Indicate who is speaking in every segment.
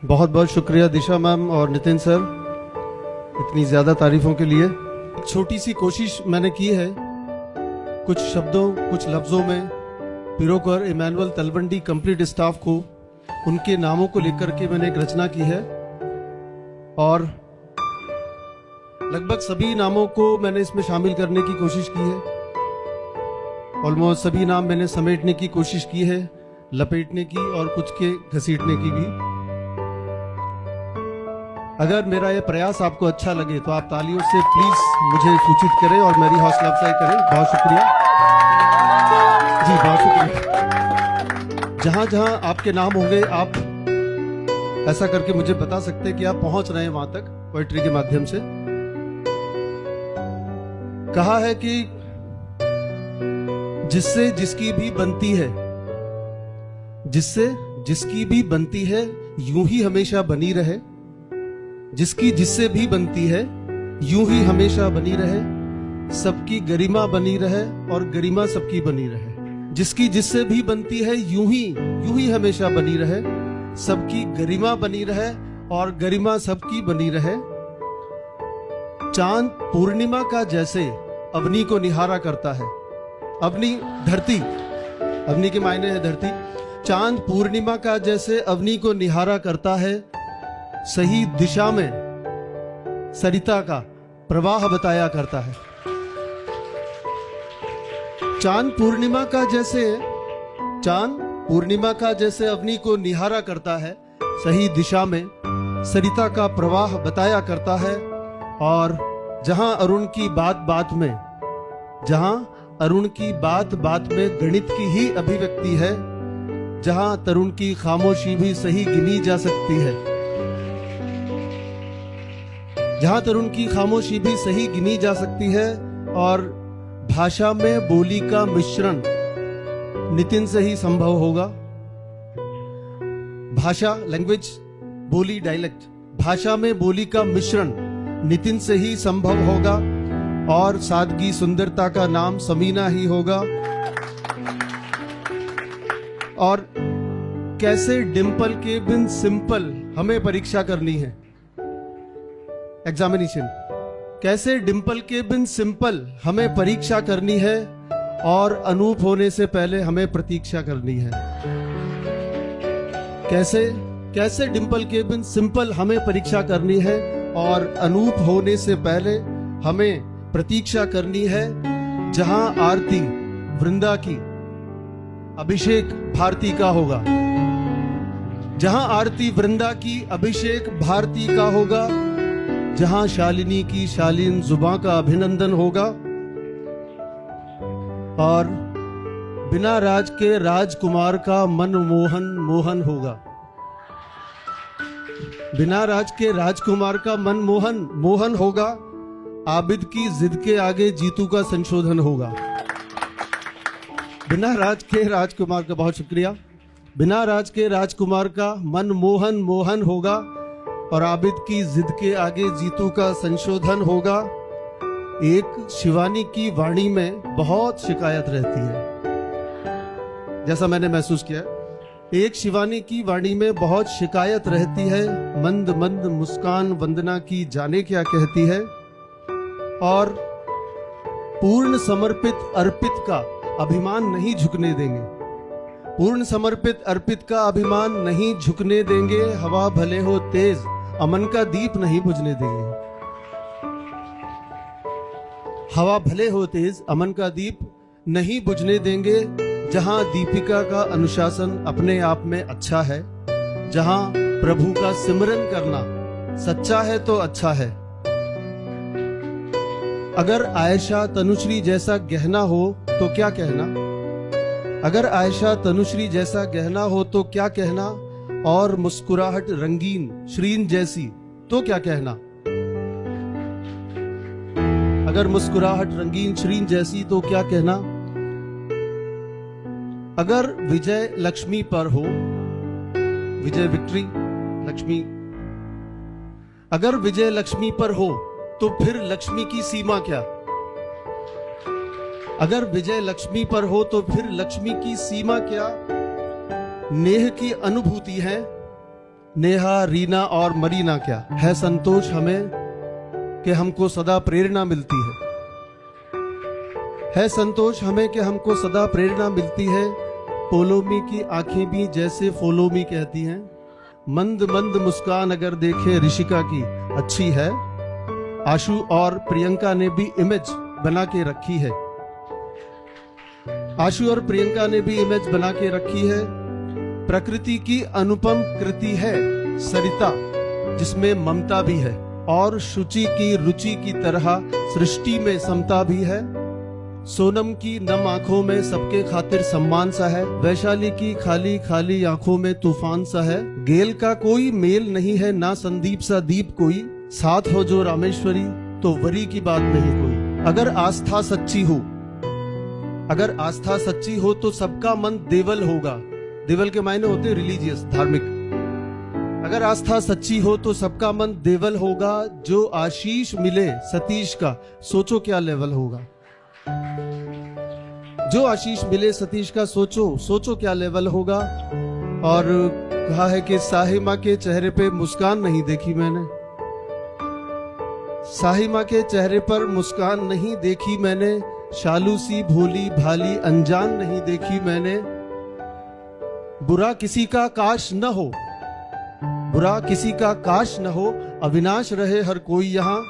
Speaker 1: बहुत बहुत शुक्रिया दिशा मैम और नितिन सर, इतनी ज़्यादा तारीफों के लिए। एक छोटी सी कोशिश मैंने की है, कुछ शब्दों कुछ लफ्ज़ों में पिरोकर इमैनुअल तलवंडी कंप्लीट स्टाफ को, उनके नामों को लेकर के मैंने एक रचना की है और लगभग सभी नामों को मैंने इसमें शामिल करने की कोशिश की है। ऑलमोस्ट सभी नाम मैंने समेटने की कोशिश की है, लपेटने की और कुछ के घसीटने की भी। अगर मेरा ये प्रयास आपको अच्छा लगे तो आप तालियों से प्लीज मुझे सूचित करें और मेरी हौसला अफजाई करें। बहुत शुक्रिया जी, बहुत शुक्रिया। जहां जहां आपके नाम होंगे आप ऐसा करके मुझे बता सकते हैं कि आप पहुंच रहे हैं वहां तक पोएट्री के माध्यम से। कहा है कि जिससे जिसकी भी बनती है, जिससे जिसकी भी बनती है यूं ही हमेशा बनी रहे, जिसकी जिससे भी बनती है यूं ही हमेशा बनी रहे, सबकी गरिमा बनी रहे और गरिमा सबकी बनी रहे। जिसकी जिससे भी बनती है यूं ही हमेशा बनी रहे, सबकी गरिमा बनी रहे और गरिमा सबकी बनी रहे। चांद पूर्णिमा का जैसे अवनी को निहारा करता है। अवनी धरती, अवनी के मायने है धरती। चांद पूर्णिमा का जैसे अवनी को निहारा करता है, सही दिशा में सरिता का प्रवाह बताया करता है। चांद पूर्णिमा का जैसे अवनी को निहारा करता है, सही दिशा में सरिता का प्रवाह बताया करता है। और जहां अरुण की बात बात में गणित की ही अभिव्यक्ति है, जहां तरुण की खामोशी भी सही गिनी जा सकती है, जहां तरुण की खामोशी भी सही गिनी जा सकती है। और भाषा में बोली का मिश्रण नितिन से ही संभव होगा। भाषा, लैंग्वेज, बोली, डायलेक्ट, भाषा में बोली का मिश्रण नितिन से ही संभव होगा। और सादगी सुंदरता का नाम समीना ही होगा। और कैसे डिंपल के बिन सिंपल हमें परीक्षा करनी है, एग्जामिनेशन, कैसे डिंपल के बिन सिंपल हमें परीक्षा करनी है और अनूप होने से पहले हमें प्रतीक्षा करनी है। कैसे डिंपल के बिन सिंपल हमें परीक्षा करनी है और अनूप होने से पहले हमें प्रतीक्षा करनी है। जहां आरती वृंदा की अभिषेक भारती का होगा, जहां आरती वृंदा की अभिषेक भारती का होगा, जहां शालिनी की शालीन जुबां का अभिनंदन होगा। और बिना राज के राजकुमार का मन मोहन मोहन होगा, बिना राज के राजकुमार का मन मोहन मोहन होगा। आबिद की जिद के आगे जीतू का संशोधन होगा। बिना राज के राजकुमार का, बहुत शुक्रिया, बिना राज के राजकुमार का मन मोहन मोहन होगा और आबिद की जिद के आगे जीतू का संशोधन होगा। एक शिवानी की वाणी में बहुत शिकायत रहती है, जैसा मैंने महसूस किया। एक शिवानी की वाणी में बहुत शिकायत रहती है, मंद मंद मुस्कान वंदना की जाने क्या कहती है। और पूर्ण समर्पित अर्पित का अभिमान नहीं झुकने देंगे, पूर्ण समर्पित अर्पित का अभिमान नहीं झुकने देंगे। हवा भले हो तेज अमन का दीप नहीं बुझने देंगे, हवा भले हो तेज अमन का दीप नहीं बुझने देंगे। जहां दीपिका का अनुशासन अपने आप में अच्छा है, जहां प्रभु का सिमरन करना सच्चा है तो अच्छा है। अगर आयशा तनुश्री जैसा गहना हो तो क्या कहना, अगर आयशा तनुश्री जैसा गहना हो तो क्या कहना। और मुस्कुराहट रंगीन श्रीन जैसी तो क्या कहना, अगर मुस्कुराहट रंगीन श्रीन जैसी तो क्या कहना। अगर विजय लक्ष्मी पर हो, विजय विक्ट्री लक्ष्मी, अगर विजय लक्ष्मी पर हो तो फिर लक्ष्मी की सीमा क्या। अगर विजय लक्ष्मी पर हो तो फिर लक्ष्मी की सीमा क्या। नेह की अनुभूति है नेहा, रीना और मरीना क्या है संतोष हमें कि हमको सदा प्रेरणा मिलती है संतोष हमें कि हमको सदा प्रेरणा मिलती है। पोलोमी की आंखें भी जैसे फॉलोमी कहती हैं, मंद मंद मुस्कान अगर देखे ऋषिका की अच्छी है। आशु और प्रियंका ने भी इमेज बना के रखी है, आशु और प्रियंका ने भी इमेज बना के रखी है। प्रकृति की अनुपम कृति है सरिता, जिसमें ममता भी है, और शुचि की रुचि की तरह सृष्टि में समता भी है। सोनम की नम आंखों में सबके खातिर सम्मान सा है, वैशाली की खाली खाली आंखों में तूफान सा है। गेल का कोई मेल नहीं है, ना संदीप सा दीप कोई, साथ हो जो रामेश्वरी तो वरी की बात नहीं कोई। अगर आस्था सच्ची हो, अगर आस्था सच्ची हो तो सबका मन देवल होगा। देवल के मायने होते हैं रिलीजियस, धार्मिक। अगर आस्था सच्ची हो तो सबका मन देवल होगा। जो आशीष मिले सतीश का, सोचो क्या लेवल होगा। जो आशीष मिले सतीश का, सोचो क्या लेवल होगा। और कहा है कि साहिमा के चेहरे पे मुस्कान नहीं देखी मैंने, साहिमा के चेहरे पर मुस्कान नहीं देखी मैंने। शालू सी भोली भाली अनजान नहीं देखी मैंने। बुरा किसी का काश न हो, बुरा किसी का काश न हो, अविनाश रहे हर कोई यहाँ।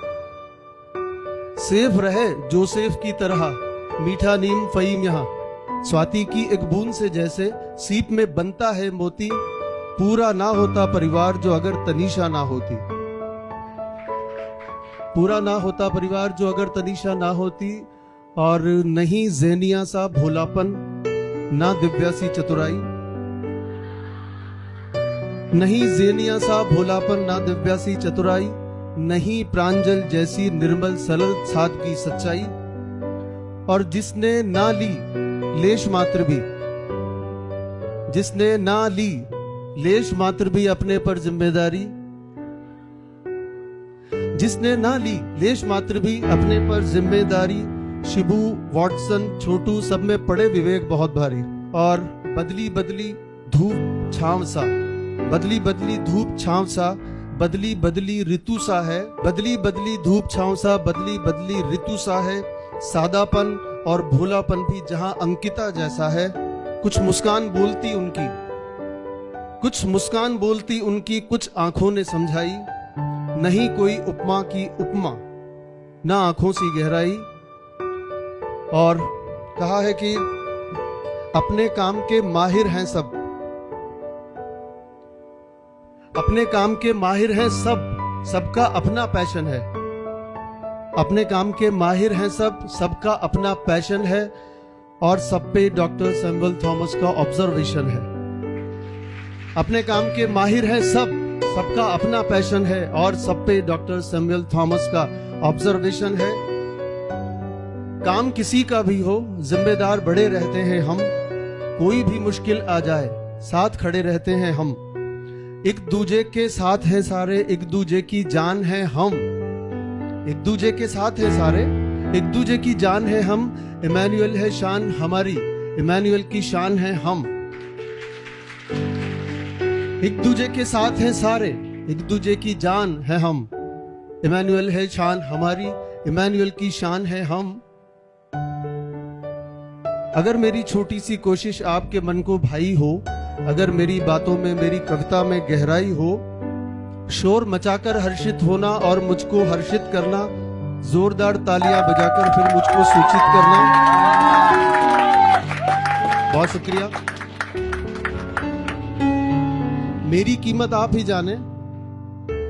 Speaker 1: सेफ रहे जोसेफ की तरह, मीठा नीम फहीम यहाँ। स्वाति की एक बूंद से जैसे सीप में बनता है मोती, पूरा ना होता परिवार जो अगर तनीषा ना होती। पूरा ना होता परिवार जो अगर तनीषा ना होती। और नहीं ज़ेनिया सा भोलापन, ना दिव्या सी चतुराई, नहीं ज़ेनिया सा भोलापन ना दिव्या सी चतुराई, नहीं प्रांजल जैसी निर्मल सरल सादगी सच्चाई। और जिसने ना ली लेश मात्र भी, जिसने ना ली लेश मात्र भी अपने पर जिम्मेदारी, जिसने ना ली लेश मात्र भी अपने पर जिम्मेदारी। शिबू, वॉटसन, छोटू सब में पड़े विवेक बहुत भारी। और बदली बदली धूप छांव सा, बदली बदली धूप छांव सा, बदली बदली ऋतु सा है। बदली बदली धूप छांव सा, बदली बदली ऋतु सा है। सादापन और भोलापन भी जहां अंकिता जैसा है। कुछ मुस्कान बोलती उनकी, कुछ मुस्कान बोलती उनकी, कुछ आंखों ने समझाई। नहीं कोई उपमा की उपमा, ना आंखों सी गहराई। और कहा है कि अपने काम के माहिर हैं सब, अपने काम के माहिर हैं सब, सबका अपना पैशन है। अपने काम के माहिर हैं सब, सबका अपना पैशन है। और सब पे डॉक्टर सैमुअल थॉमस का ऑब्जर्वेशन है। अपने काम के माहिर हैं सब, सबका अपना पैशन है। और सब पे डॉक्टर सैमुअल थॉमस का ऑब्जर्वेशन है। काम किसी का भी हो, जिम्मेदार बड़े रहते हैं हम। कोई भी मुश्किल आ जाए, साथ खड़े रहते हैं हम। एक दूजे के साथ हैं सारे, एक दूजे की जान है हम। एक दूजे के साथ हैं सारे, एक दूजे की जान है हम। इमैनुअल है शान हमारी, इमैनुअल की शान है हम। एक दूजे के साथ हैं सारे, एक दूजे की जान है हम। इमैनुअल है शान हमारी, इमैनुअल की शान है हम। अगर मेरी छोटी सी कोशिश आपके मन को भाई हो, अगर मेरी बातों में, मेरी कविता में गहराई हो, शोर मचाकर हर्षित होना और मुझको हर्षित करना, जोरदार तालियां बजाकर फिर मुझको सूचित करना। बहुत शुक्रिया। मेरी कीमत आप ही जाने,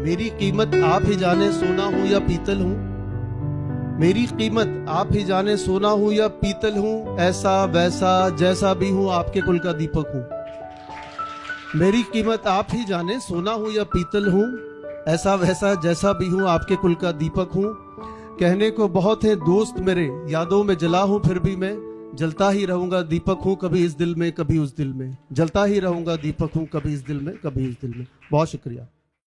Speaker 1: मेरी कीमत आप ही जाने, सोना हूं या पीतल हूं। मेरी कीमत आप ही जाने, सोना हूं या पीतल हूं। ऐसा वैसा जैसा भी हूं, आपके कुल का दीपक हूं। मेरी कीमत आप ही जाने, सोना हूं या पीतल हूं। ऐसा वैसा जैसा भी हूं, आपके कुल का दीपक हूं। कहने को बहुत है दोस्त मेरे, यादों में जला हूं फिर भी मैं। जलता ही रहूंगा दीपक हूं, कभी इस दिल में कभी उस दिल में। जलता ही रहूंगा दीपक हूं, कभी इस दिल में कभी उस दिल में। बहुत शुक्रिया।